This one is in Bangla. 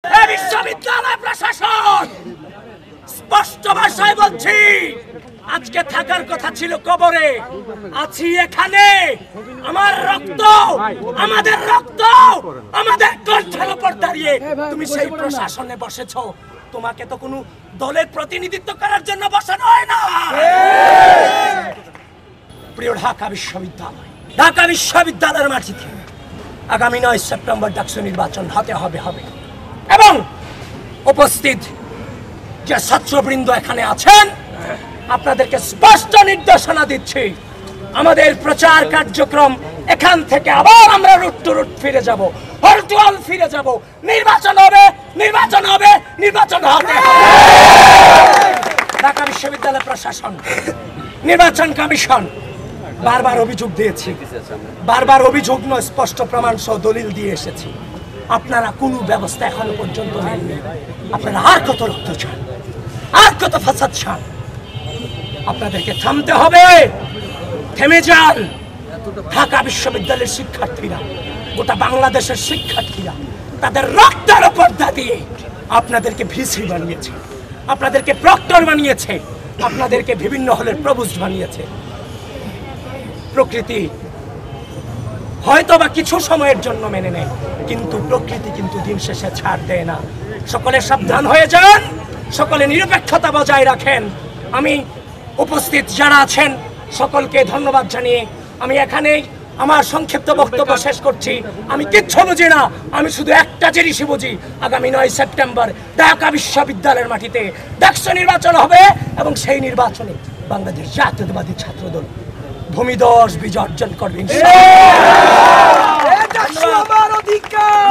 বিশ্ববিদ্যালয় প্রশাসন স্পষ্ট ভাষায় বলছি, আজকে থাকার কথা ছিল কবরে, আছি এখানে। আমার রক্ত, আমাদের রক্ত, আমাদের কণ্ঠের উপর দাঁড়িয়ে তুমি সেই প্রশাসনে বসেছো। তোমাকে তো কোনো দলের প্রতিনিধিত্ব করার জন্য বসানো হয় না। প্রিয় ঢাকা বিশ্ববিদ্যালয়, ঢাকা বিশ্ববিদ্যালয়ের মাটিতে আগামী 9 সেপ্টেম্বর ডাকসু নির্বাচন হবে এবং উপস্থিত যে ছাত্রবৃন্দ এখানে আছেন, আপনাদেরকে স্পষ্ট নির্দেশনা দিচ্ছি, আমাদের প্রচার কার্যক্রম এখান থেকে আবার আমরা রুট টু রুট ফিরে যাব, হল টু হল ফিরে যাব। নির্বাচন হবে, নির্বাচন হবে, নির্বাচন হবে। ঢাকা বিশ্ববিদ্যালয় প্রশাসন, নির্বাচন কমিশন বারবার অভিযোগ দিয়েছি, বারবার অভিযোগ নয়, স্পষ্ট প্রমাণ সহ দলিল দিয়ে এসেছি। আপনারা কোনো ব্যবস্থা এখনো পর্যন্ত নেননি। আপনারা আর কত রক্ত চান, আর কত ফাসাদ চান? আপনাদেরকে থামতে হবে, থেমে যান। ঢাকা বিশ্ববিদ্যালয়ের শিক্ষার্থীরা, গোটা বাংলাদেশের শিক্ষার্থীরা তাদের রক্তের উপর দিয়ে আপনাদেরকে ভিসি বানিয়েছে, আপনাদেরকে প্রক্টর বানিয়েছে, আপনাদেরকে বিভিন্ন হলের প্রভোস্ট বানিয়েছে। প্রকৃতি হয়তো বা কিছু সময়ের জন্য মেনে নেয়, কিন্তু প্রকৃতি কিন্তু দিন শেষে ছাড় দেয় না। সকলে সাবধান হয়ে যান, সকলে নিরপেক্ষতা বজায় রাখেন। আমি উপস্থিত যারা আছেন সকলকে ধন্যবাদ জানিয়ে আমি এখানেই আমার সংক্ষিপ্ত বক্তব্য শেষ করছি। আমি কিচ্ছু বুঝি না, আমি শুধু একটা জিনিসই বুঝি, আগামী 9 সেপ্টেম্বর ঢাকা বিশ্ববিদ্যালয়ের মাটিতে ডাকসু নির্বাচন হবে এবং সেই নির্বাচনে বাংলাদেশ জাতীয়তাবাদী ছাত্রদল ভূমিধস বিজয় অর্জন করবে। আমার অধিকার